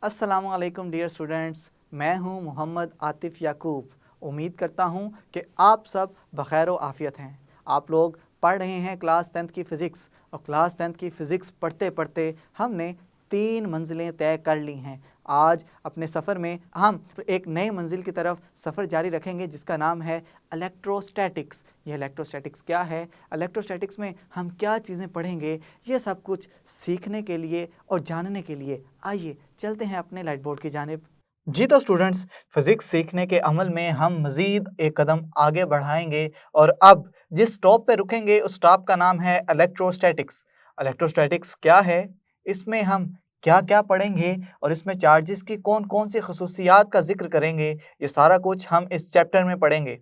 अस्सलामु अलैकुम dear students, मैं हूं मोहम्मद आतिफ़ याकूब। उम्मीद करता हूं कि आप सब बखैर व आफ़ियत हैं। आप लोग पढ़ रहे हैं क्लास 10th की फ़िज़िक्स और क्लास 10th की फ़िज़िक्स पढ़ते पढ़ते हमने 3 मंजिलें तय कर ली हैं। आज अपने सफ़र में हम एक नई मंजिल की तरफ सफ़र जारी रखेंगे जिसका नाम है इलेक्ट्रोस्टैटिक्स। ये इलेक्ट्रोस्टैटिक्स क्या है, इलेक्ट्रोस्टैटिक्स में हम क्या चीज़ें पढ़ेंगे, ये सब कुछ सीखने के लिए और जानने के लिए आइए चलते हैं अपने लाइट बोर्ड की जानिब। जी तो स्टूडेंट्स, फिज़िक्स सीखने के अमल में हम मज़ीद एक कदम आगे बढ़ाएंगे और अब जिस स्टॉप पे रुकेंगे उस स्टॉप का नाम है इलेक्ट्रोस्टैटिक्स। इलेक्ट्रोस्टैटिक्स क्या है, इसमें हम क्या क्या पढ़ेंगे और इसमें चार्जेस की कौन कौन सी खसूसियात का जिक्र करेंगे, ये सारा कुछ हम इस चैप्टर में पढ़ेंगे।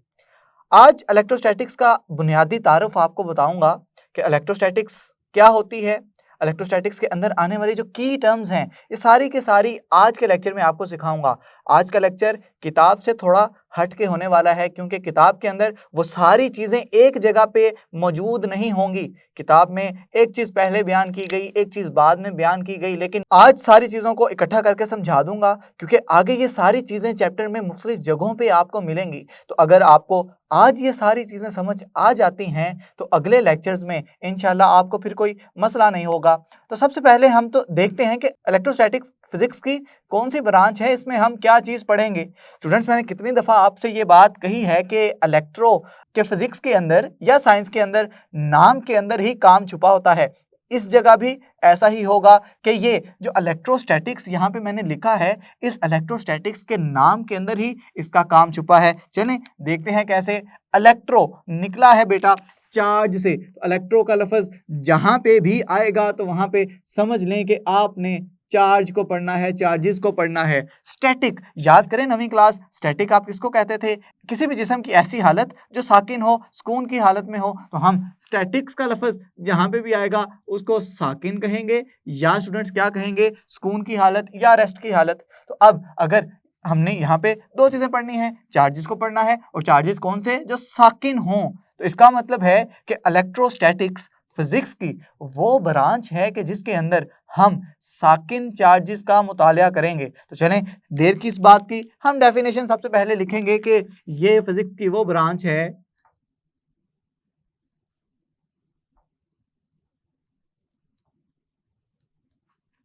आज इलेक्ट्रोस्टैटिक्स का बुनियादी तारुफ आपको बताऊंगा कि इलेक्ट्रोस्टैटिक्स क्या होती है। इलेक्ट्रोस्टैटिक्स के अंदर आने वाली जो की टर्म्स हैं, ये सारी की सारी आज के लेक्चर में आपको सिखाऊंगा। आज का लेक्चर किताब से थोड़ा हट के होने वाला है क्योंकि किताब के अंदर वो सारी चीज़ें एक जगह पे मौजूद नहीं होंगी। किताब में एक चीज़ पहले बयान की गई, एक चीज़ बाद में बयान की गई, लेकिन आज सारी चीज़ों को इकट्ठा करके समझा दूंगा क्योंकि आगे ये सारी चीज़ें चैप्टर में मुख्तलिफ जगहों पे आपको मिलेंगी। तो अगर आपको आज ये सारी चीज़ें समझ आ जाती हैं तो अगले लेक्चर्स में इंशाल्लाह आपको फिर कोई मसला नहीं होगा। तो सबसे पहले हम तो देखते हैं कि इलेक्ट्रोस्टैटिक्स फिजिक्स की कौन सी ब्रांच है, इसमें हम क्या चीज़ पढ़ेंगे। स्टूडेंट्स, मैंने कितनी दफ़ा आपसे ये बात कही है कि इलेक्ट्रो के फिजिक्स के अंदर या साइंस के अंदर नाम के अंदर ही काम छुपा होता है। इस जगह भी ऐसा ही होगा कि ये जो इलेक्ट्रोस्टैटिक्स यहाँ पे मैंने लिखा है, इस इलेक्ट्रोस्टैटिक्स के नाम के अंदर ही इसका काम छुपा है। चलें देखते हैं कैसे। इलेक्ट्रो निकला है बेटा चार्ज से, तो इलेक्ट्रो का लफ्ज़ जहाँ पे भी आएगा तो वहाँ पे समझ लें कि आपने चार्ज को पढ़ना है, चार्जेस को पढ़ना है। स्टैटिक याद करें, नवीं क्लास, स्टैटिक आप किसको कहते थे? किसी भी जिस्म की ऐसी हालत जो साकिन हो, सुकून की हालत में हो, तो हम स्टैटिक्स का लफ्ज़ जहाँ पे भी आएगा उसको साकिन कहेंगे या स्टूडेंट्स क्या कहेंगे, सुकून की हालत या रेस्ट की हालत। तो अब अगर हमने यहाँ पे दो चीज़ें पढ़नी है, चार्जेस को पढ़ना है और चार्जेस कौन से, जो साकिन हों, तो इसका मतलब है कि इलेक्ट्रोस्टैटिक्स फिजिक्स की वो ब्रांच है कि जिसके अंदर हम साकिन चार्जेस का मुतालिया करेंगे। तो चलें देर की इस बात की, हम डेफिनेशन सबसे पहले लिखेंगे कि ये फिजिक्स की वो ब्रांच है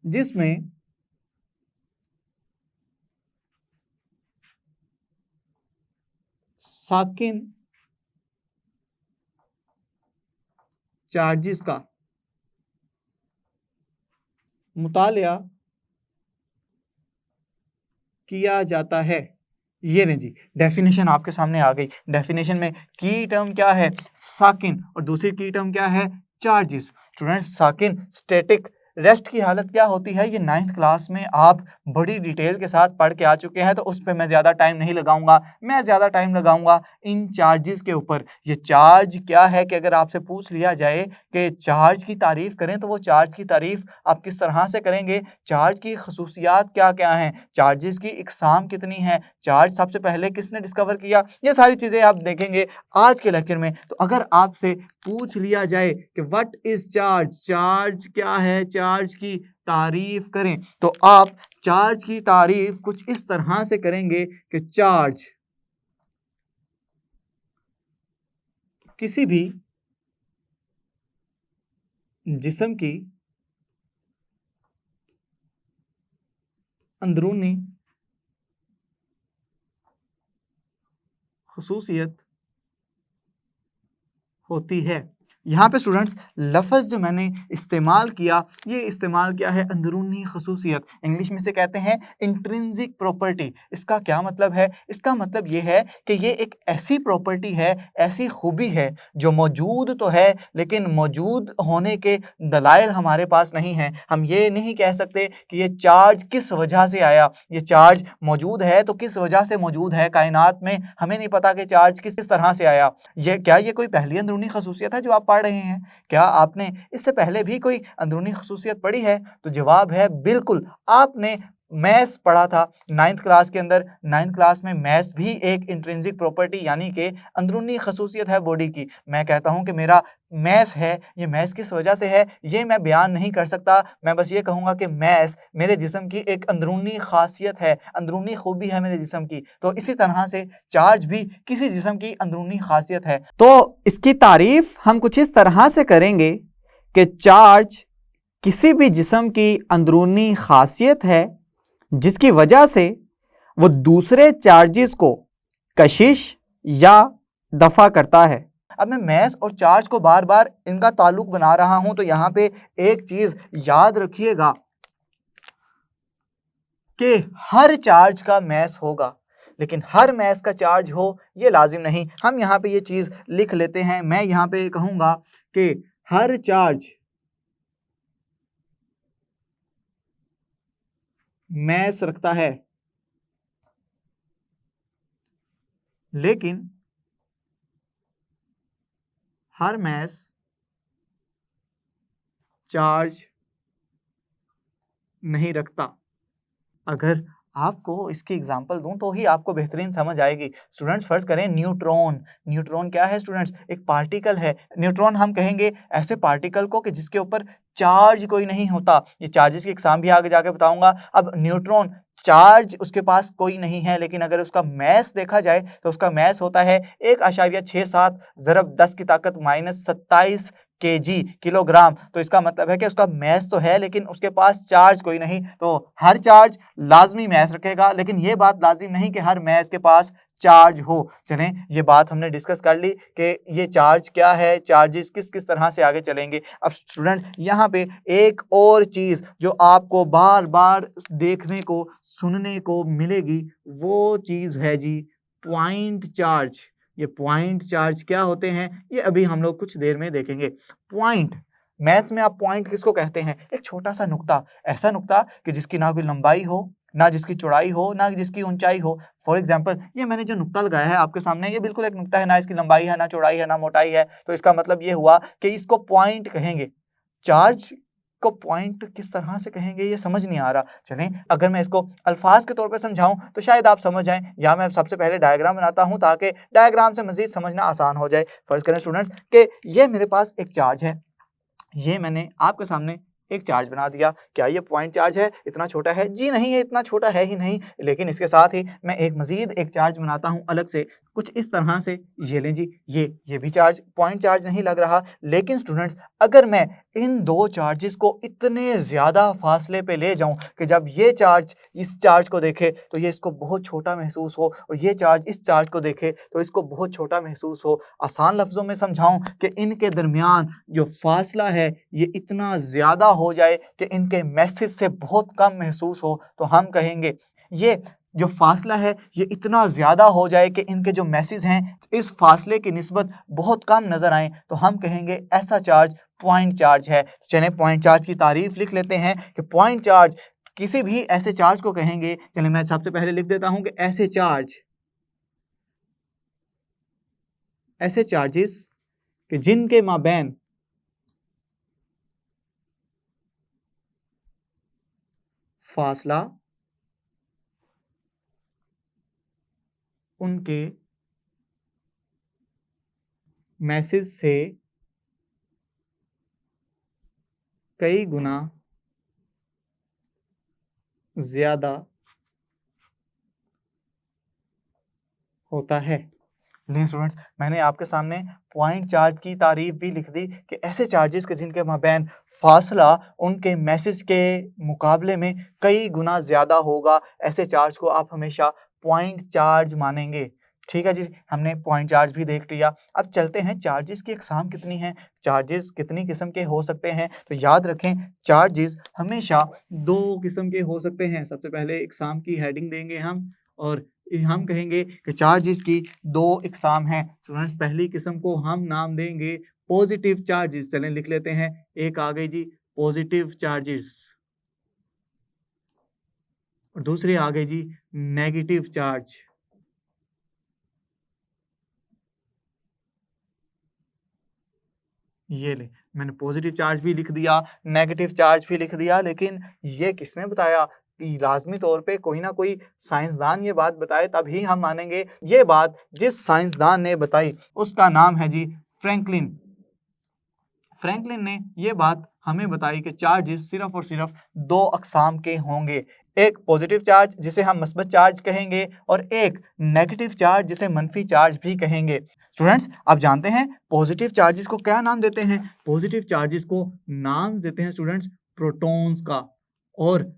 जिसमें साकिन चार्जेस का मुतालिया किया जाता है। ये नहीं जी, डेफिनेशन आपके सामने आ गई। डेफिनेशन में की टर्म क्या है, साकिन, और दूसरी की टर्म क्या है, चार्जेस। स्टूडेंट्स, साकिन स्टैटिक रेस्ट की हालत क्या होती है, ये 9th क्लास में आप बड़ी डिटेल के साथ पढ़ के आ चुके हैं, तो उस पर मैं ज़्यादा टाइम नहीं लगाऊंगा। मैं ज़्यादा टाइम लगाऊंगा इन चार्जेस के ऊपर। ये चार्ज क्या है कि अगर आपसे पूछ लिया जाए कि चार्ज की तारीफ़ करें तो वो चार्ज की तारीफ़ आप किस तरह से करेंगे, चार्ज की खसूसियात क्या क्या हैं, चार्जेस की इकसाम कितनी है, चार्ज सबसे पहले किसने डिस्कवर किया, ये सारी चीज़ें आप देखेंगे आज के लेक्चर में। तो अगर आपसे पूछ लिया जाए कि व्हाट इज चार्ज, चार्ज क्या है, चार्ज की तारीफ करें, तो आप चार्ज की तारीफ कुछ इस तरह से करेंगे कि चार्ज किसी भी जिस्म की अंदरूनी खसूसियत होती है। यहाँ पे स्टूडेंट्स लफ्ज़ जो मैंने इस्तेमाल किया, ये इस्तेमाल किया है अंदरूनी खसूसियत, इंग्लिश में से कहते हैं इंट्रिंसिक प्रॉपर्टी। इसका क्या मतलब है? इसका मतलब ये है कि ये एक ऐसी प्रॉपर्टी है, ऐसी खूबी है जो मौजूद तो है लेकिन मौजूद होने के दलाइल हमारे पास नहीं हैं। हम ये नहीं कह सकते कि ये चार्ज किस वजह से आया, ये चार्ज मौजूद है तो किस वजह से मौजूद है कायनात में, हमें नहीं पता कि चार्ज किस तरह से आया। ये कोई पहली अंदरूनी खसूसियत है जो आप पढ़ रहे हैं? क्या आपने इससे पहले भी कोई अंदरूनी खसूसियत पढ़ी है? तो जवाब है बिल्कुल, आपने मैथ्स पढ़ा था 9th क्लास के अंदर। 9th क्लास में मैथ्स भी एक इंट्रिंसिक प्रॉपर्टी यानी कि अंदरूनी खसूसियत है बॉडी की। मैं कहता हूं कि मेरा मैथ्स है, ये मैथ्स किस वजह से है ये मैं बयान नहीं कर सकता। मैं बस ये कहूंगा कि मैथ्स मेरे जिस्म की एक अंदरूनी खासियत है, अंदरूनी खूबी है मेरे जिस्म की। तो इसी तरह से चार्ज भी किसी जिस्म की अंदरूनी खासियत है। तो इसकी तारीफ हम कुछ इस तरह से करेंगे कि चार्ज किसी भी जिस्म की अंदरूनी खासियत है जिसकी वजह से वो दूसरे चार्जेस को कशिश या दफा करता है। अब मैं मैस और चार्ज को बार बार इनका ताल्लुक बना रहा हूं, तो यहां पे एक चीज याद रखिएगा कि हर चार्ज का मैस होगा, लेकिन हर मैस का चार्ज हो ये लाजिम नहीं। हम यहाँ पे ये चीज लिख लेते हैं। मैं यहाँ पे कहूंगा कि हर चार्ज मैस रखता है, लेकिन हर मैस चार्ज नहीं रखता। अगर आपको इसकी एग्जांपल दूं तो ही आपको बेहतरीन समझ आएगी। स्टूडेंट्स फर्ज करें न्यूट्रॉन। न्यूट्रॉन क्या है स्टूडेंट्स? एक पार्टिकल है। न्यूट्रॉन हम कहेंगे ऐसे पार्टिकल को कि जिसके ऊपर चार्ज कोई नहीं होता। ये चार्जेस की एग्जाम भी आगे जाके बताऊंगा। अब न्यूट्रॉन चार्ज उसके पास कोई नहीं है, लेकिन अगर उसका मैस देखा जाए तो उसका मैस होता है 1.67 ज़रब 10 की ताकत -27 केजी, किलोग्राम। तो इसका मतलब है कि उसका मैस तो है लेकिन उसके पास चार्ज कोई नहीं। तो हर चार्ज लाजमी मैस रखेगा, लेकिन ये बात लाजिम नहीं कि हर मैस के पास चार्ज हो। चलें, ये बात हमने डिस्कस कर ली कि ये चार्ज क्या है, चार्जेस किस किस तरह से आगे चलेंगे। अब स्टूडेंट्स यहाँ पे एक और चीज जो आपको बार बार देखने को सुनने को मिलेगी वो चीज है जी पॉइंट चार्ज। ये पॉइंट चार्ज क्या होते हैं ये अभी हम लोग कुछ देर में देखेंगे। पॉइंट, मैथ्स में आप पॉइंट किसको कहते हैं? एक छोटा सा नुक्ता, ऐसा नुक्ता कि जिसकी ना कोई लंबाई हो, ना जिसकी चौड़ाई हो, ना जिसकी ऊंचाई हो। फॉर एग्जाम्पल ये मैंने जो नुक्ता लगाया है आपके सामने, ये बिल्कुल एक नुक्ता है, ना इसकी लंबाई है, ना चौड़ाई है, ना मोटाई है। तो इसका मतलब ये हुआ कि इसको पॉइंट कहेंगे। चार्ज को पॉइंट किस तरह से कहेंगे ये समझ नहीं आ रहा। चलें, अगर मैं इसको अल्फाज के तौर पे समझाऊं तो शायद आप समझ जाएं, या मैं सबसे पहले डायग्राम बनाता हूं ताकि डायग्राम से मजीद समझना आसान हो जाए। फर्ज करें स्टूडेंट्स कि ये मेरे पास एक चार्ज है, ये मैंने आपके सामने एक चार्ज बना दिया। क्या ये पॉइंट चार्ज है? इतना छोटा है? जी नहीं, ये इतना छोटा है ही नहीं। लेकिन इसके साथ ही मैं एक मजीद एक चार्ज बनाता हूं अलग से, कुछ इस तरह से। ये लें जी, ये भी चार्ज पॉइंट चार्ज नहीं लग रहा। लेकिन स्टूडेंट्स अगर मैं इन दो चार्जेस को इतने ज्यादा फासले पे ले जाऊं कि जब ये चार्ज इस चार्ज को देखे तो ये इसको बहुत छोटा महसूस हो, और ये चार्ज इस चार्ज को देखे तो इसको बहुत छोटा महसूस हो। आसान लफ्जों में समझाऊं कि इनके दरमियान जो फासला है ये इतना ज्यादा हो जाए कि इनके मैसेज से बहुत कम महसूस हो, तो हम कहेंगे ये जो फासला है ये इतना ज्यादा हो जाए कि इनके जो मैसेज हैं इस फासले की निस्बत बहुत कम नजर आए, तो हम कहेंगे ऐसा चार्ज पॉइंट चार्ज है। चलें, पॉइंट चार्ज की तारीफ लिख लेते हैं कि पॉइंट चार्ज किसी भी ऐसे चार्ज को कहेंगे। चलिए मैं सबसे पहले लिख देता हूं कि ऐसे चार्जेस कि जिनके माबैन फासला उनके मैसेज से कई गुना ज्यादा होता है। लेकिन स्टूडेंट्स मैंने आपके सामने पॉइंट चार्ज की तारीफ भी लिख दी कि ऐसे चार्जेस के जिनके माबैन फासला उनके मैसेज के मुकाबले में कई गुना ज़्यादा होगा, ऐसे चार्ज को आप हमेशा पॉइंट चार्ज मानेंगे। ठीक है जी, हमने पॉइंट चार्ज भी देख लिया। अब चलते हैं चार्जेस की अक़साम कितनी हैं, चार्जेस कितनी किस्म के हो सकते हैं। तो याद रखें चार्जेस हमेशा दो किस्म के हो सकते हैं। सबसे पहले अक़साम की हेडिंग देंगे हम, और हम कहेंगे कि चार्जेस की दो इकसाम हैं। स्टूडेंट्स पहली किस्म को हम नाम देंगे पॉजिटिव चार्जेस। चलें लिख लेते हैं, एक आ गई जी पॉजिटिव चार्जेस, और दूसरी आ गई जी नेगेटिव चार्ज। ये ले, मैंने पॉजिटिव चार्ज भी लिख दिया, नेगेटिव चार्ज भी लिख दिया, लेकिन ये किसने बताया लाजमी तौर पे कोई ना कोई साइंसदान ये बात बताए तभी हम मानेंगे। ये बात जिस साइंसदान ने बताई उसका नाम है जी फ्रैंकलिन। फ्रैंकलिन ने ये बात हमें बताई कि चार्जेस सिर्फ और सिर्फ दो अकसाम के होंगे, एक पॉजिटिव चार्ज जिसे हम मस्बत चार्ज कहेंगे और एक नेगेटिव चार्ज जिसे मनफी चार्ज भी कहेंगे। स्टूडेंट्स, आप जानते हैं पॉजिटिव चार्जेस को क्या नाम देते हैं? पॉजिटिव चार्जेस को नाम देते हैं स्टूडेंट्स प्रोटॉन्स का, और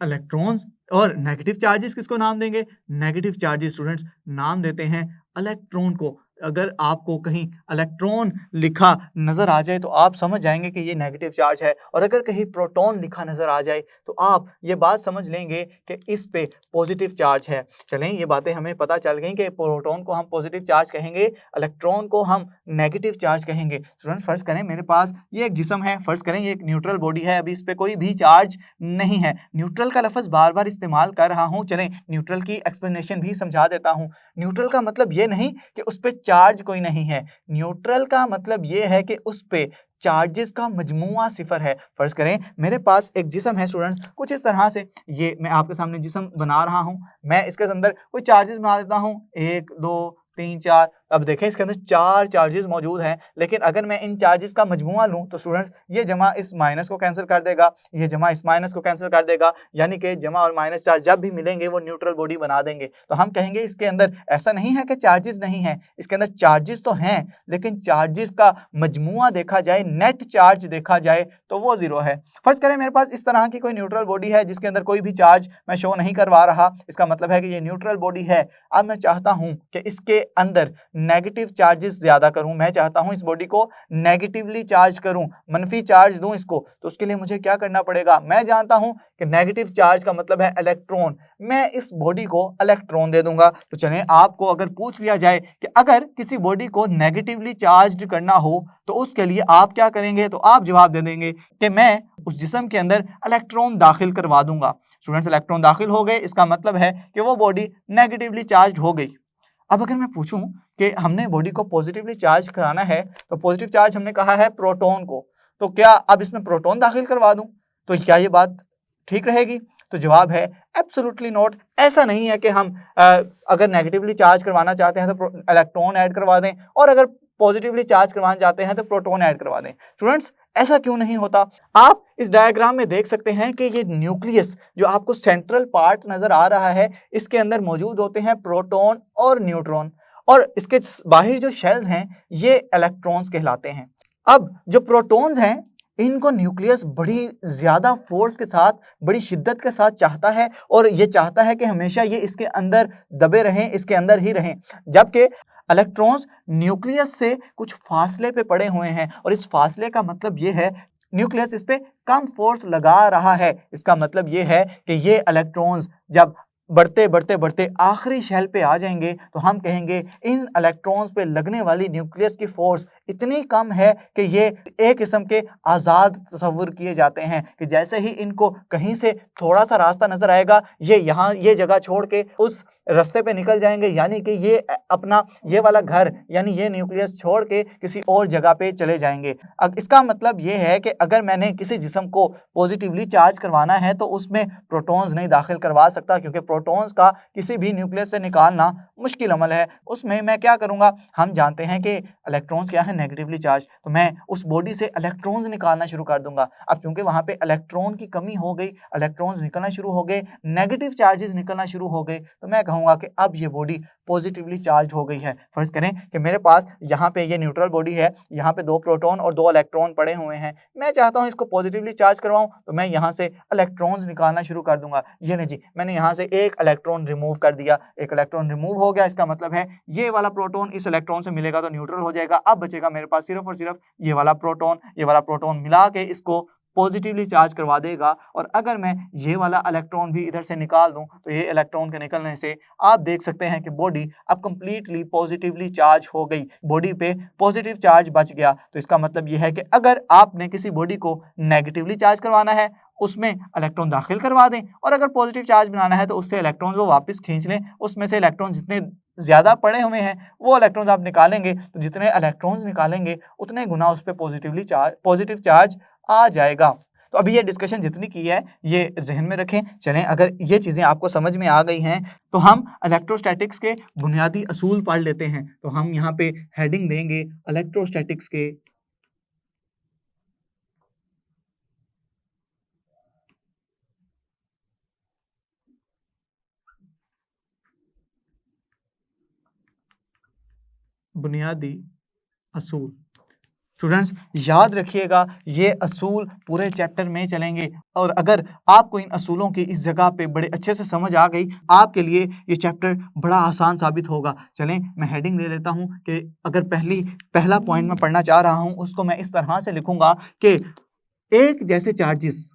इलेक्ट्रॉन्स और नेगेटिव चार्जेस किसको नाम देंगे? नेगेटिव चार्जेस स्टूडेंट्स नाम देते हैं इलेक्ट्रॉन को। अगर आपको कहीं इलेक्ट्रॉन लिखा नजर आ जाए तो आप समझ जाएंगे कि ये नेगेटिव चार्ज है, और अगर कहीं प्रोटॉन लिखा नजर आ जाए तो आप ये बात समझ लेंगे कि इस पे पॉजिटिव चार्ज है। चलें, ये बातें हमें पता चल गई कि प्रोटॉन को हम पॉजिटिव चार्ज कहेंगे, इलेक्ट्रॉन को हम नेगेटिव चार्ज कहेंगे। स्टूडेंट, फर्ज करें मेरे पास ये एक जिस्म है, फर्ज करें ये एक न्यूट्रल बॉडी है, अभी इस पे कोई भी चार्ज नहीं है। न्यूट्रल का लफ्ज बार बार इस्तेमाल कर रहा हूं, चलें न्यूट्रल की एक्सप्लेनेशन भी समझा देता हूं। न्यूट्रल का मतलब ये नहीं कि उस पे चार्ज कोई नहीं है, न्यूट्रल का मतलब ये है कि उस पे चार्जेस का मजमुआ सिफर है। फर्ज करें मेरे पास एक जिस्म है स्टूडेंट्स, कुछ इस तरह से, ये मैं आपके सामने जिस्म बना रहा हूं, मैं इसके अंदर कोई चार्जेस बना देता हूं, 1 2 3 4। अब देखें इसके अंदर 4 चार्जेस मौजूद हैं, लेकिन अगर मैं इन चार्जेस का मजमुआ लूं तो स्टूडेंट्स ये जमा इस माइनस को कैंसिल कर देगा, ये जमा इस माइनस को कैंसिल कर देगा, यानी कि जमा और माइनस चार्ज जब भी मिलेंगे वो न्यूट्रल बॉडी बना देंगे। तो हम कहेंगे इसके अंदर ऐसा नहीं है कि चार्जेस नहीं है, इसके अंदर चार्जेस तो हैं, लेकिन चार्जेस का मजमुआ देखा जाए, नेट चार्ज देखा जाए तो वो 0 है। फर्ज करें मेरे पास इस तरह की कोई न्यूट्रल बॉडी है जिसके अंदर कोई भी चार्ज मैं शो नहीं करवा रहा, इसका मतलब है कि ये न्यूट्रल बॉडी है। अब मैं चाहता हूं कि इसके अंदर नेगेटिव चार्जेस ज्यादा करूं, मैं चाहता हूं इस बॉडी को नेगेटिवली चार्ज करूं, मनफी चार्ज दूं इसको, तो उसके लिए मुझे क्या करना पड़ेगा? मैं जानता हूं कि नेगेटिव चार्ज का मतलब है इलेक्ट्रॉन, मैं इस बॉडी को इलेक्ट्रॉन दे दूंगा। तो चलें, आपको अगर पूछ लिया जाए कि अगर किसी बॉडी को नेगेटिवली चार्ज करना हो तो उसके लिए आप क्या करेंगे, तो आप जवाब दे देंगे कि मैं उस जिस्म के अंदर इलेक्ट्रॉन दाखिल करवा दूंगा। स्टूडेंट्स, इलेक्ट्रॉन दाखिल हो गए, इसका मतलब है कि वो बॉडी नेगेटिवली चार्ज हो गई। अब अगर मैं पूछूं कि हमने बॉडी को पॉजिटिवली चार्ज कराना है, तो पॉजिटिव चार्ज हमने कहा है प्रोटॉन को, तो क्या अब इसमें प्रोटॉन दाखिल करवा दूं तो क्या ये बात ठीक रहेगी? तो जवाब है एब्सोल्युटली नॉट। ऐसा नहीं है कि हम अगर नेगेटिवली चार्ज करवाना चाहते हैं तो इलेक्ट्रॉन ऐड करवा दें, और अगर पॉजिटिवली चार्ज करवाना चाहते हैं तो प्रोटॉन ऐड करवा दें। स्टूडेंट्स, ऐसा क्यों नहीं होता? आप इस डायग्राम में देख सकते हैं कि ये न्यूक्लियस जो आपको सेंट्रल पार्ट नजर आ रहा है, इसके अंदर मौजूद होते हैं प्रोटॉन और न्यूट्रॉन, और इसके बाहर जो शेल्स हैं ये इलेक्ट्रॉन्स कहलाते हैं। अब जो प्रोटॉन्स हैं इनको न्यूक्लियस बड़ी ज्यादा फोर्स के साथ, बड़ी शिद्दत के साथ चाहता है, और ये चाहता है कि हमेशा ये इसके अंदर दबे रहें, इसके अंदर ही रहें, जबकि इलेक्ट्रॉन्स न्यूक्लियस से कुछ फासले पे पड़े हुए हैं, और इस फासले का मतलब ये है न्यूक्लियस इस पे कम फोर्स लगा रहा है। इसका मतलब ये है कि ये इलेक्ट्रॉन्स जब बढ़ते बढ़ते बढ़ते आखिरी शेल पे आ जाएंगे तो हम कहेंगे इन इलेक्ट्रॉन्स पे लगने वाली न्यूक्लियस की फोर्स इतनी कम है कि ये एक किस्म के आज़ाद तस्वुर किए जाते हैं कि जैसे ही इनको कहीं से थोड़ा सा रास्ता नजर आएगा ये यहाँ ये जगह छोड़ के उस रास्ते पे निकल जाएंगे, यानी कि ये अपना ये वाला घर यानी ये न्यूक्लियस छोड़ के किसी और जगह पे चले जाएंगे। अब इसका मतलब ये है कि अगर मैंने किसी जिस्म को पॉजिटिवली चार्ज करवाना है तो उसमें प्रोटॉन्स नहीं दाखिल करवा सकता, क्योंकि प्रोटॉन्स का किसी भी न्यूक्लियस से निकालना मुश्किल अमल है। उसमें मैं क्या करूँगा, हम जानते हैं कि इलेक्ट्रॉन्स क्या है, नेगेटिवली चार्ज, तो मैं उस बॉडी से इलेक्ट्रॉन्स निकालना शुरू कर दूंगा। अब चूंकि वहाँ पे इलेक्ट्रॉन की कमी हो गई, इलेक्ट्रॉन्स निकलना शुरू हो गए, नेगेटिव चार्जेस निकलना शुरू हो गए, तो मैं कहूँगा कि अब ये बॉडी पॉजिटिवली चार्ज हो गई है। फर्ज करें कि मेरे पास यहाँ पे ये न्यूट्रल बॉडी है, यहाँ पे 2 प्रोटॉन और 2 इलेक्ट्रॉन पड़े हुए हैं, मैं चाहता हूँ इसको पॉजिटिवली चार्ज करवाऊँ, तो मैं यहाँ से इलेक्ट्रॉन्स निकालना शुरू कर दूंगा। ये नहीं जी, मैंने यहाँ से एक इलेक्ट्रॉन रिमूव कर दिया, एक इलेक्ट्रॉन रिमूव हो गया, इसका मतलब है ये वाला प्रोटॉन इस इलेक्ट्रॉन से मिलेगा तो न्यूट्रल हो जाएगा। अब बचेगा मेरे पास सिर्फ और सिर्फ ये वाला प्रोटॉन मिला के इसको पॉजिटिवली चार्ज करवा देगा, और अगर मैं ये वाला इलेक्ट्रॉन भी इधर से निकाल दूं तो ये इलेक्ट्रॉन के निकलने से आप देख सकते हैं कि बॉडी अब कंप्लीटली पॉजिटिवली चार्ज हो गई, बॉडी पे पॉजिटिव चार्ज बच गया। तो इसका मतलब ये है कि अगर आपने किसी बॉडी को नेगेटिवली चार्ज करवाना है उसमें इलेक्ट्रॉन दाखिल करवा दें, और अगर पॉजिटिव चार्ज बनाना है तो उससे इलेक्ट्रॉन वो वापस खींच लें, उसमें से इलेक्ट्रॉन जितने ज्यादा पड़े हुए हैं वो इलेक्ट्रॉन्स आप निकालेंगे, तो जितने इलेक्ट्रॉन्स निकालेंगे उतने गुना उस पर पॉजिटिव चार्ज आ जाएगा। तो अभी ये डिस्कशन जितनी की है ये जहन में रखें। चलें, अगर ये चीज़ें आपको समझ में आ गई हैं तो हम इलेक्ट्रोस्टैटिक्स के बुनियादी असूल पढ़ लेते हैं। तो हम यहाँ पे हेडिंग देंगे इलेक्ट्रोस्टैटिक्स के बुनियादी असूल। स्टूडेंट्स याद रखिएगा ये असूल पूरे चैप्टर में चलेंगे, और अगर आपको इन असूलों की इस जगह पे बड़े अच्छे से समझ आ गई, आपके लिए ये चैप्टर बड़ा आसान साबित होगा। चलें, मैं हेडिंग दे देता हूँ कि अगर पहला पॉइंट मैं पढ़ना चाह रहा हूँ उसको मैं इस तरह से लिखूंगा कि एक जैसे चार्जेस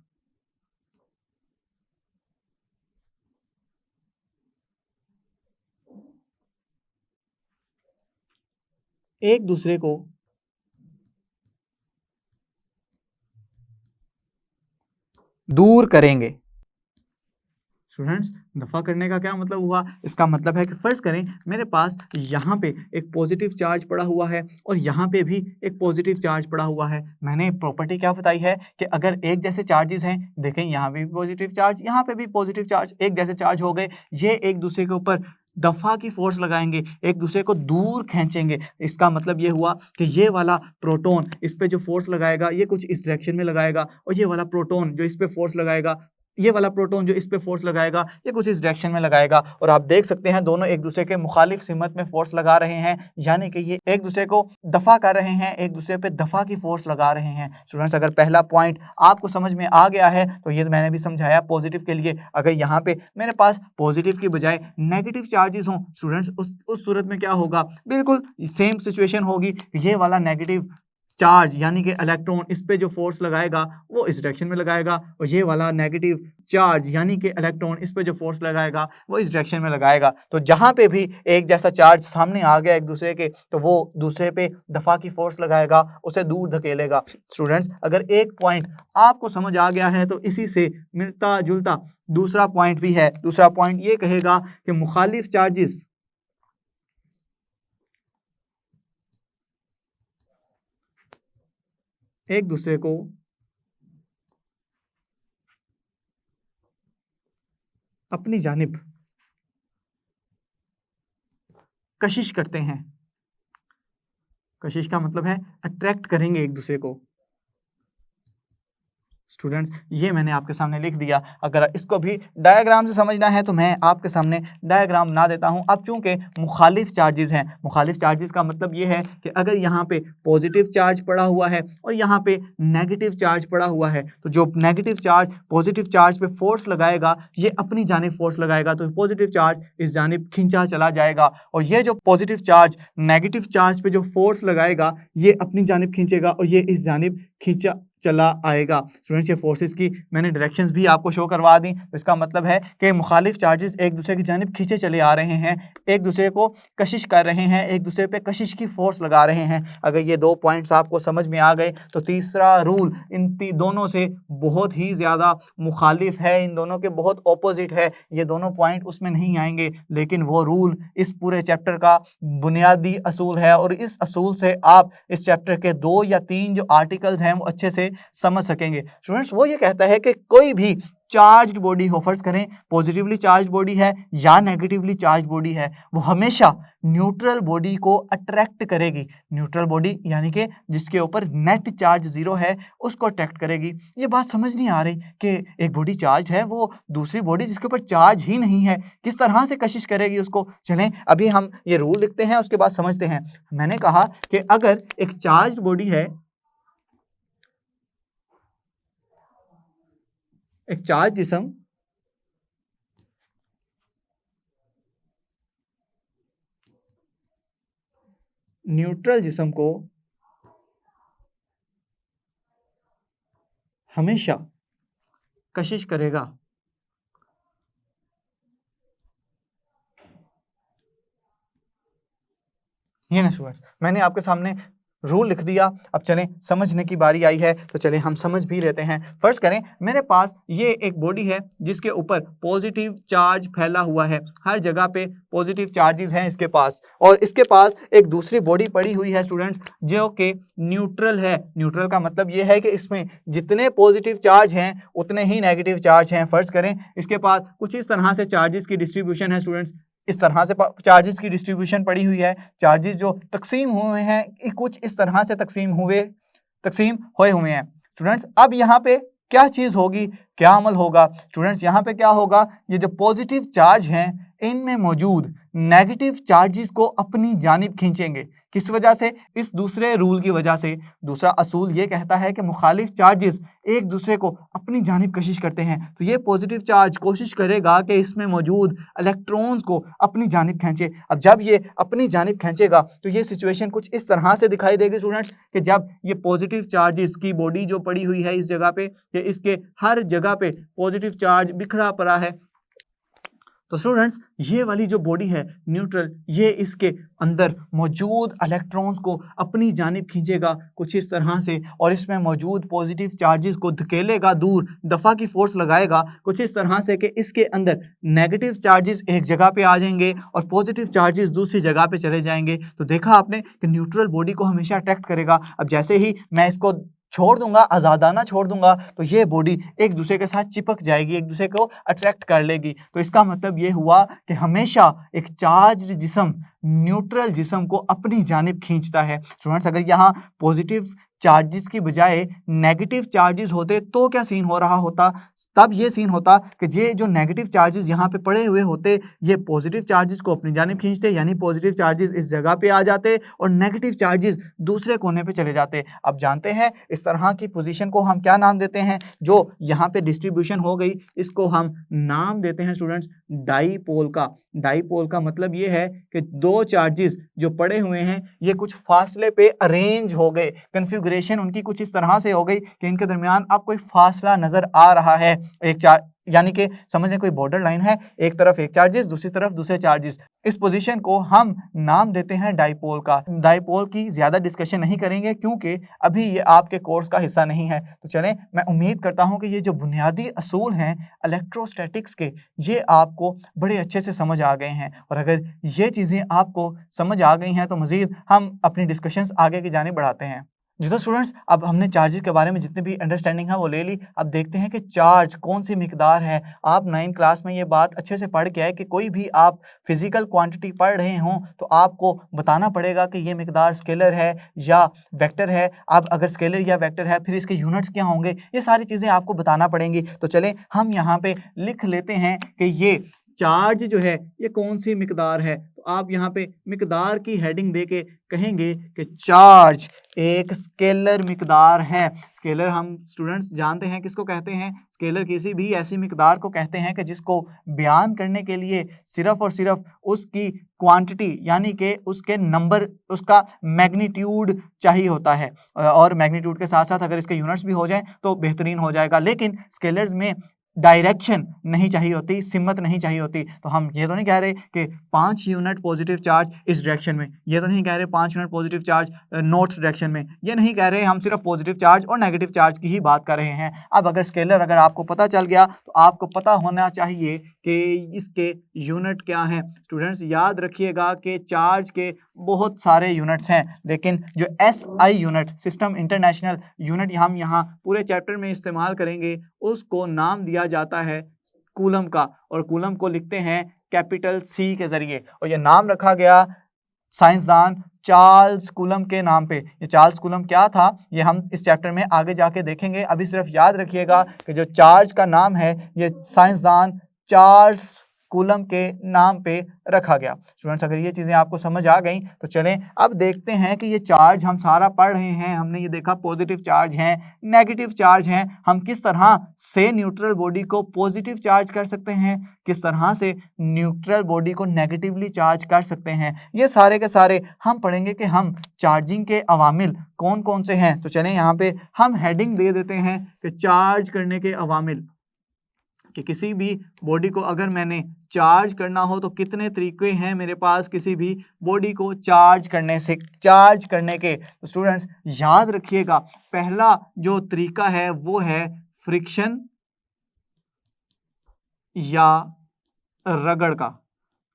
एक दूसरे को दूर करेंगे। स्टूडेंट्स, दफा करने का क्या मतलब हुआ? इसका मतलब है कि फर्ज करें मेरे पास यहाँ पे एक पॉजिटिव चार्ज पड़ा हुआ है और यहाँ पे भी एक पॉजिटिव चार्ज पड़ा हुआ है। मैंने प्रॉपर्टी क्या बताई है कि अगर एक जैसे चार्जेस हैं, देखें यहाँ पे भी पॉजिटिव चार्ज, यहाँ पे भी पॉजिटिव चार्ज, एक जैसे चार्ज हो गए, ये एक दूसरे के ऊपर दफा की फोर्स लगाएंगे, एक दूसरे को दूर खींचेंगे। इसका मतलब ये हुआ कि ये वाला प्रोटॉन इस पे जो फोर्स लगाएगा ये कुछ इस डायरेक्शन में लगाएगा, और ये वाला प्रोटॉन जो इस पे फोर्स लगाएगा, ये वाला प्रोटॉन जो इस पे फोर्स लगाएगा ये कुछ इस डायरेक्शन में लगाएगा। और आप देख सकते हैं दोनों एक दूसरे के मुखालिफ सिमत में फोर्स लगा रहे हैं, यानी कि ये एक दूसरे को दफा कर रहे हैं, एक दूसरे पे दफा की फोर्स लगा रहे हैं। स्टूडेंट्स, अगर पहला पॉइंट आपको समझ में आ गया है तो ये मैंने भी समझाया पॉजिटिव के लिए। अगर यहाँ पे मेरे पास पॉजिटिव की बजाय नेगेटिव चार्जेस हों स्टूडेंट्स, उस सूरत में क्या होगा? बिल्कुल सेम सिचुएशन होगी। ये वाला नेगेटिव चार्ज यानी कि इलेक्ट्रॉन इस पे जो फोर्स लगाएगा वो इस डायरेक्शन में लगाएगा, और ये वाला नेगेटिव चार्ज यानी कि इलेक्ट्रॉन इस पे जो फोर्स लगाएगा वो इस डायरेक्शन में लगाएगा। तो जहाँ पे भी एक जैसा चार्ज सामने आ गया एक दूसरे के, तो वो दूसरे पे दफा की फोर्स लगाएगा, उसे दूर धकेलेगा। स्टूडेंट्स, अगर एक पॉइंट आपको समझ आ गया है तो इसी से मिलता जुलता दूसरा पॉइंट भी है। दूसरा पॉइंट ये कहेगा कि मुखालिफ चार्जेस एक दूसरे को अपनी जानिब कशिश करते हैं। कशिश का मतलब है अट्रैक्ट करेंगे एक दूसरे को। स्टूडेंट्स, ये मैंने आपके सामने लिख दिया। अगर इसको भी डायग्राम से समझना है तो मैं आपके सामने डायग्राम बना देता हूं। अब चूंकि मुखालिफ चार्जेस हैं, मुखालिफ चार्जेस का मतलब ये है कि अगर यहाँ पे पॉजिटिव चार्ज पड़ा हुआ है और यहाँ पे नेगेटिव चार्ज पड़ा हुआ है, तो जो नेगेटिव चार्ज पॉजिटिव चार्ज पे फोर्स लगाएगा ये अपनी जानिब फोर्स लगाएगा, तो पॉजिटिव चार्ज इस जानिब खींचा चला जाएगा, और ये जो पॉजिटिव चार्ज नेगेटिव चार्ज पे जो फोर्स लगाएगा ये अपनी जानिब खींचेगा और ये इस जानिब खींचा चला आएगा। स्टूडेंट्स, ये फोर्सेस की मैंने डायरेक्शंस भी आपको शो करवा दी। तो इसका मतलब है कि मुखालिफ चार्जेस एक दूसरे की जानिब खींचे चले आ रहे हैं, एक दूसरे को कशिश कर रहे हैं, एक दूसरे पे कशिश की फोर्स लगा रहे हैं। अगर ये दो पॉइंट्स आपको समझ में आ गए तो तीसरा रूल इन दोनों से बहुत ही ज़्यादा मुखालिफ है, इन दोनों के बहुत ऑपोजिट है। ये दोनों पॉइंट उसमें नहीं आएंगे, लेकिन वो रूल इस पूरे चैप्टर का बुनियादी असूल है, और इस असूल से आप इस चैप्टर के 2 या 3 जो आर्टिकल्स हैं वो अच्छे से समझ सकेंगे। स्टूडेंट्स, वो ये कहता है कि कोई भी चार्ज्ड बॉडी हो, फर्ज करें पॉजिटिवली चार्ज बॉडी है या नेगेटिवली चार्ज बॉडी है, वो हमेशा न्यूट्रल बॉडी को अट्रैक्ट करेगी। न्यूट्रल बॉडी यानी कि जिसके ऊपर नेट चार्ज 0 है उसको अट्रैक्ट करेगी। ये बात समझ नहीं आ रही कि एक बॉडी चार्ज है, वो दूसरी बॉडी जिसके ऊपर चार्ज ही नहीं है किस तरह से कशिश करेगी उसको। चलें, अभी हम ये रूल लिखते हैं, उसके बाद समझते हैं। मैंने कहा कि अगर एक चार्ज बॉडी है, एक चार्ज जिस्म न्यूट्रल जिस्म को हमेशा कशिश करेगा, ये ना स्टूडेंट्स, मैंने आपके सामने रूल लिख दिया। अब चलें समझने की बारी आई है, तो चलें हम समझ भी लेते हैं। फर्स्ट करें, मेरे पास ये एक बॉडी है जिसके ऊपर पॉजिटिव चार्ज फैला हुआ है, हर जगह पे पॉजिटिव चार्जेस हैं इसके पास, और इसके पास एक दूसरी बॉडी पड़ी हुई है स्टूडेंट्स जो कि न्यूट्रल है। न्यूट्रल का मतलब ये है कि इसमें जितने पॉजिटिव चार्ज हैं उतने ही नेगेटिव चार्ज हैं। फर्स्ट करें, इसके पास कुछ इस तरह से चार्जेस की डिस्ट्रीब्यूशन है स्टूडेंट्स, इस तरह से चार्जेस की डिस्ट्रीब्यूशन पड़ी हुई है। चार्जेस जो तकसीम हुए हैं कुछ इस तरह से तकसीम हुए हैं स्टूडेंट्स। अब यहाँ पे क्या चीज़ होगी, क्या अमल होगा स्टूडेंट्स? यहाँ पे क्या होगा, ये जो पॉजिटिव चार्ज हैं इनमें मौजूद नेगेटिव चार्जेस को अपनी जानिब खींचेंगे। किस वजह से? इस दूसरे रूल की वजह से। दूसरा असूल ये कहता है कि मुखालिफ चार्जेस एक दूसरे को अपनी जानिब कशिश करते हैं, तो ये पॉजिटिव चार्ज कोशिश करेगा कि इसमें मौजूद इलेक्ट्रॉन्स को अपनी जानिब खींचे। अब जब ये अपनी जानिब खींचेगा तो ये सिचुएशन कुछ इस तरह से दिखाई देगी स्टूडेंट्स कि जब ये पॉजिटिव चार्जेस की बॉडी जो पड़ी हुई है इस जगह पे, कि इसके हर जगह पे पॉजिटिव चार्ज बिखरा पड़ा है, तो स्टूडेंट्स ये वाली जो बॉडी है न्यूट्रल, ये इसके अंदर मौजूद इलेक्ट्रॉन्स को अपनी जानिब खींचेगा कुछ इस तरह से, और इसमें मौजूद पॉजिटिव चार्जेस को धकेलेगा दूर, दफ़ा की फोर्स लगाएगा कुछ इस तरह से कि इसके अंदर नेगेटिव चार्जेस एक जगह पे आ जाएंगे और पॉजिटिव चार्जेस दूसरी जगह पे चले जाएंगे। तो देखा आपने कि न्यूट्रल बॉडी को हमेशा अट्रैक्ट करेगा। अब जैसे ही मैं इसको छोड़ दूंगा, आज़ादाना छोड़ दूंगा, तो ये बॉडी एक दूसरे के साथ चिपक जाएगी, एक दूसरे को अट्रैक्ट कर लेगी। तो इसका मतलब ये हुआ कि हमेशा एक चार्ज जिस्म न्यूट्रल जिस्म को अपनी जानिब खींचता है। स्टूडेंट्स अगर यहाँ पॉजिटिव चार्जेस की बजाय नेगेटिव चार्जेस होते तो क्या सीन हो रहा होता? तब ये सीन होता कि ये जो नेगेटिव चार्जेस यहाँ पे पड़े हुए होते ये पॉजिटिव चार्जेस को अपनी जानिब खींचते, यानी पॉजिटिव चार्जेस इस जगह पे आ जाते और नेगेटिव चार्जेस दूसरे कोने पे चले जाते। अब जानते हैं इस तरह की पोजीशन को हम क्या नाम देते हैं? जो यहाँ पे डिस्ट्रीब्यूशन हो गई इसको हम नाम देते हैं स्टूडेंट्स डाईपोल का। डाईपोल का मतलब ये है कि दो चार्जेस जो पड़े हुए हैं ये कुछ फासले पे अरेंज हो गए, कन्फिगरेशन उनकी कुछ इस तरह से हो गई कि इनके दरमियान अब कोई फासला नजर आ रहा है। एक चार्ज यानी कि समझने कोई बॉर्डर लाइन है, एक तरफ एक चार्जेस दूसरी तरफ दूसरे चार्जेस, इस पोजीशन को हम नाम देते हैं डाईपोल का। डाईपोल की ज्यादा डिस्कशन नहीं करेंगे क्योंकि अभी ये आपके कोर्स का हिस्सा नहीं है। तो चलें, मैं उम्मीद करता हूं कि ये जो बुनियादी असूल हैं इलेक्ट्रोस्टैटिक्स के ये आपको बड़े अच्छे से समझ आ गए हैं, और अगर ये चीज़ें आपको समझ आ गई हैं तो मज़ीद हम अपनी डिस्कशंस आगे की जानिब बढ़ाते हैं। जी तो स्टूडेंट्स अब हमने चार्जेस के बारे में जितनी भी अंडरस्टैंडिंग है वो ले ली। अब देखते हैं कि चार्ज कौन सी मिकदार है। आप 9th क्लास में ये बात अच्छे से पढ़ के आए कि कोई भी आप फिजिकल क्वांटिटी पढ़ रहे हों तो आपको बताना पड़ेगा कि ये मिकदार स्केलर है या वेक्टर है। अब अगर स्केलर या वेक्टर है फिर इसके यूनिट्स क्या होंगे, ये सारी चीज़ें आपको बताना पड़ेंगी। तो चलें हम यहाँ पे लिख लेते हैं कि ये चार्ज जो है ये कौन सी मिकदार है। तो आप यहाँ पे मिकदार की हेडिंग देके कहेंगे कि चार्ज एक स्केलर मिकदार है। स्केलर हम स्टूडेंट्स जानते हैं किसको कहते हैं? स्केलर किसी भी ऐसी मिकदार को कहते हैं कि जिसको बयान करने के लिए सिर्फ और सिर्फ उसकी क्वांटिटी यानी कि उसके नंबर, उसका मैग्नीट्यूड चाहिए होता है, और मैग्नीट्यूड के साथ साथ अगर इसके यूनिट्स भी हो जाएं तो बेहतरीन हो जाएगा। लेकिन स्केलर्स में डायरेक्शन नहीं चाहिए होती, सिमत नहीं चाहिए होती। तो हम ये तो नहीं कह रहे कि 5 यूनिट पॉजिटिव चार्ज इस डायरेक्शन में, ये तो नहीं कह रहे 5 unit positive charge north direction में, ये नहीं कह रहे, हम सिर्फ पॉजिटिव चार्ज और नेगेटिव चार्ज की ही बात कर रहे हैं। अब अगर स्केलर अगर आपको पता चल गया तो आपको पता होना चाहिए कि इसके यूनिट क्या हैं। स्टूडेंट्स याद रखिएगा कि चार्ज के बहुत सारे यूनिट्स हैं, लेकिन जो SI unit, system international unit, हम यहाँ पूरे चैप्टर में इस्तेमाल करेंगे, उसको नाम दिया जाता है कूलम का, और कूलम को लिखते हैं कैपिटल C के जरिए, और ये नाम रखा गया साइंसदान चार्ल्स कूलम के नाम पे। ये चार्ल्स कूलम क्या था ये हम इस चैप्टर में आगे जाके देखेंगे। अभी सिर्फ याद रखिएगा कि जो चार्ज का नाम है ये साइंसदान चार्ल्स कूलम के नाम पे रखा गया। स्टूडेंट्स अगर ये चीज़ें आपको समझ आ गई तो चलें अब देखते हैं कि ये चार्ज हम सारा पढ़ रहे हैं, हमने ये देखा पॉजिटिव चार्ज हैं, नेगेटिव चार्ज हैं, हम किस तरह से न्यूट्रल बॉडी को पॉजिटिव चार्ज कर सकते हैं, किस तरह से न्यूट्रल बॉडी को नेगेटिवली चार्ज कर सकते हैं, ये सारे के सारे हम पढ़ेंगे कि हम चार्जिंग के अवामिल कौन कौन से हैं। तो चलें यहाँ पे हम हेडिंग दे देते हैं कि चार्ज करने के अवामिल। कि किसी भी बॉडी को अगर मैंने चार्ज करना हो तो कितने तरीके हैं मेरे पास किसी भी बॉडी को चार्ज करने के। तो स्टूडेंट्स याद रखिएगा, पहला जो तरीका है वो है फ्रिक्शन या रगड़ का।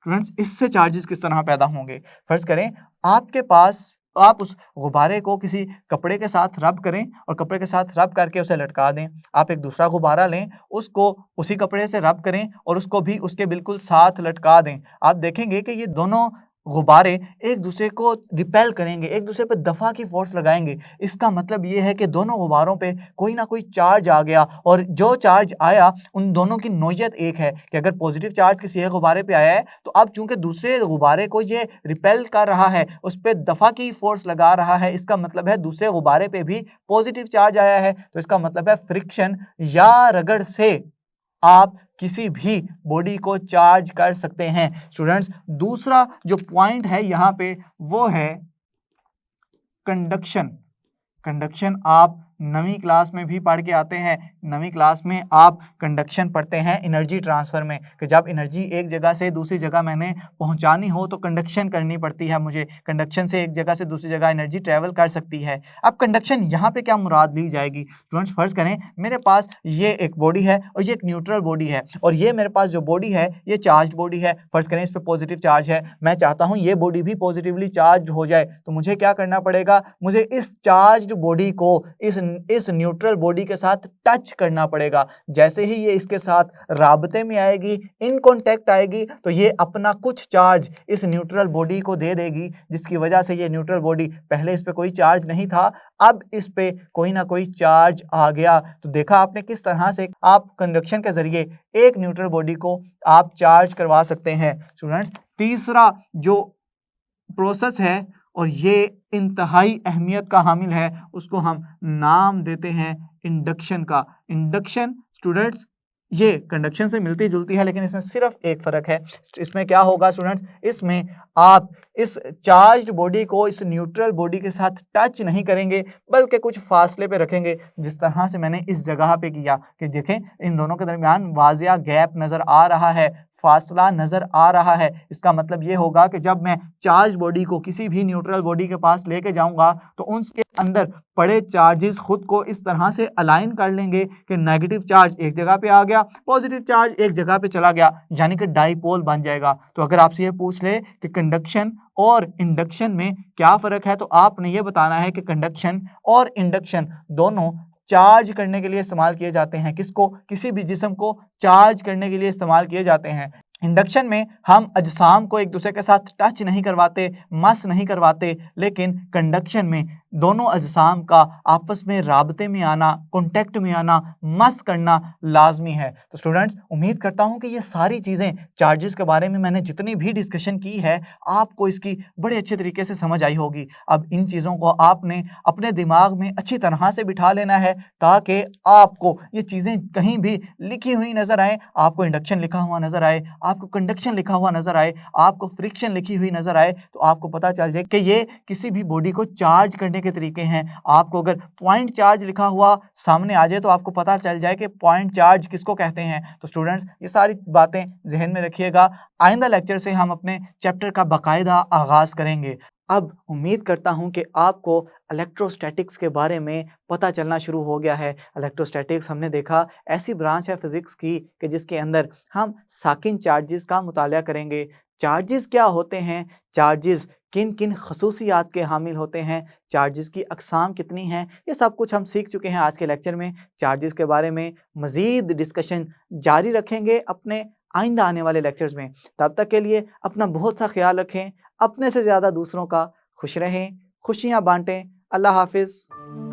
स्टूडेंट्स इससे चार्जेस किस तरह पैदा होंगे? फर्ज करें आपके पास, आप उस गुब्बारे को किसी कपड़े के साथ रब करें और कपड़े के साथ रब करके उसे लटका दें। आप एक दूसरा गुब्बारा लें, उसको उसी कपड़े से रब करें और उसको भी उसके बिल्कुल साथ लटका दें। आप देखेंगे कि ये दोनों गुब्बारे एक दूसरे को रिपेल करेंगे, एक दूसरे पर दफ़ा की फोर्स लगाएंगे। इसका मतलब ये है कि दोनों गुब्बारों पे कोई ना कोई चार्ज आ गया, और जो चार्ज आया उन दोनों की नोयत एक है कि अगर पॉजिटिव चार्ज किसी एक गुब्बारे पे आया है तो अब चूंकि दूसरे गुब्बारे को ये रिपेल कर रहा है, उस पर दफ़ा की फोर्स लगा रहा है, इसका मतलब है दूसरे गुब्बारे पे भी पॉजिटिव चार्ज आया है। तो इसका मतलब है फ्रिक्शन या रगड़ से आप किसी भी बॉडी को चार्ज कर सकते हैं। स्टूडेंट्स दूसरा जो पॉइंट है यहाँ पे वो है कंडक्शन। कंडक्शन आप 9वीं क्लास में भी पढ़ के आते हैं। 9वीं क्लास में आप कंडक्शन पढ़ते हैं एनर्जी ट्रांसफ़र में, कि जब एनर्जी एक जगह से दूसरी जगह मैंने पहुंचानी हो तो कंडक्शन करनी पड़ती है मुझे। कंडक्शन से एक जगह से दूसरी जगह एनर्जी ट्रैवल कर सकती है। अब कंडक्शन यहाँ पे क्या मुराद ली जाएगी? स्टूडेंट्स फर्ज करें मेरे पास ये एक बॉडी है और ये एक न्यूट्रल बॉडी है, और ये मेरे पास जो बॉडी है ये चार्ज बॉडी है। फर्ज करें इस पर पॉजिटिव चार्ज है, मैं चाहता हूँ ये बॉडी भी पॉजिटिवली चार्ज हो जाए, तो मुझे क्या करना पड़ेगा? मुझे इस चार्ज बॉडी को इस न्यूट्रल बॉडी के साथ टच करना पड़ेगा। जैसे ही ये इसके साथ राबते में आएगी, इन कांटेक्ट आएगी, तो ये अपना कुछ चार्ज इस न्यूट्रल बॉडी को दे देगी, जिसकी वजह से ये न्यूट्रल बॉडी, पहले इस पे कोई चार्ज नहीं था, अब इस पे कोई ना कोई चार्ज आ गया। तो देखा आपने किस तरह से आप कंडक्शन के जरिए एक न्यूट्रल बॉडी को आप चार्ज करवा सकते हैं। स्टूडेंट्स तीसरा जो प्रोसेस है और ये इंतहाई अहमियत का हामिल है, उसको हम नाम देते हैं इंडक्शन का। इंडक्शन स्टूडेंट्स ये कंडक्शन से मिलती जुलती है, लेकिन इसमें सिर्फ एक फ़र्क है। इसमें क्या होगा स्टूडेंट्स? इसमें आप इस चार्ज्ड बॉडी को इस न्यूट्रल बॉडी के साथ टच नहीं करेंगे, बल्कि कुछ फासले पे रखेंगे, जिस तरह से मैंने इस जगह पे किया कि देखें इन दोनों के दरमियान वाजिया गैप नज़र आ रहा है, फासला नज़र आ रहा है। इसका मतलब ये होगा कि जब मैं चार्ज बॉडी को किसी भी न्यूट्रल बॉडी के पास लेके जाऊंगा तो उसके अंदर पड़े चार्जेस खुद को इस तरह से अलाइन कर लेंगे कि नेगेटिव चार्ज एक जगह पे आ गया, पॉजिटिव चार्ज एक जगह पे चला गया, यानी कि डाइपोल बन जाएगा। तो अगर आपसे ये पूछ ले कि कंडक्शन और इंडक्शन में क्या फ़र्क है, तो आपने ये बताना है कि कंडक्शन और इंडक्शन दोनों चार्ज करने के लिए इस्तेमाल किए जाते हैं। किसको? किसी भी जिस्म को चार्ज करने के लिए इस्तेमाल किए जाते हैं। इंडक्शन में हम अजसाम को एक दूसरे के साथ टच नहीं करवाते, मस नहीं करवाते, लेकिन कंडक्शन में दोनों अजसाम का आपस में राबते में आना, कॉन्टेक्ट में आना, मस करना लाजमी है। तो स्टूडेंट्स उम्मीद करता हूँ कि ये सारी चीज़ें चार्जेस के बारे में मैंने जितनी भी डिस्कशन की है आपको इसकी बड़े अच्छे तरीके से समझ आई होगी। अब इन चीज़ों को आपने अपने दिमाग में अच्छी तरह से बिठा लेना है ताकि आपको ये चीज़ें कहीं भी लिखी हुई नज़र आए, आपको इंडक्शन लिखा हुआ नज़र आए, आपको कंडक्शन लिखा हुआ नज़र आए, आपको फ्रिक्शन लिखी हुई नज़र आए, तो आपको पता चल जाए कि ये किसी भी बॉडी को चार्ज करने के तरीके हैं। आपको अगर पॉइंट चार्ज लिखा हुआ सामने आ जाए तो आपको पता चल जाए कि पॉइंट चार्ज किसको कहते हैं। तो स्टूडेंट्स ये सारी बातें जहन में रखिएगा। आइंदा लेक्चर से हम अपने चैप्टर का बाकायदा आगाज़ करेंगे। अब उम्मीद करता हूं कि आपको इलेक्ट्रोस्टैटिक्स के बारे में पता चलना शुरू हो गया है। इलेक्ट्रोस्टैटिक्स हमने देखा ऐसी ब्रांच है फिज़िक्स की कि जिसके अंदर हम साकिन चार्जेस का मुताला करेंगे। चार्जेस क्या होते हैं, चार्जेस किन किन खसूसियात के हामिल होते हैं, चार्जेस की अक़साम कितनी हैं, ये सब कुछ हम सीख चुके हैं आज के लेक्चर में। चार्जेस के बारे में मज़ीद डिस्कशन जारी रखेंगे अपने आइंदा आने वाले लेक्चर्स में। तब तक के लिए अपना बहुत सा ख्याल रखें, अपने से ज़्यादा दूसरों का खुश रहें, खुशियाँ बांटें। अल्लाह हाफिज़।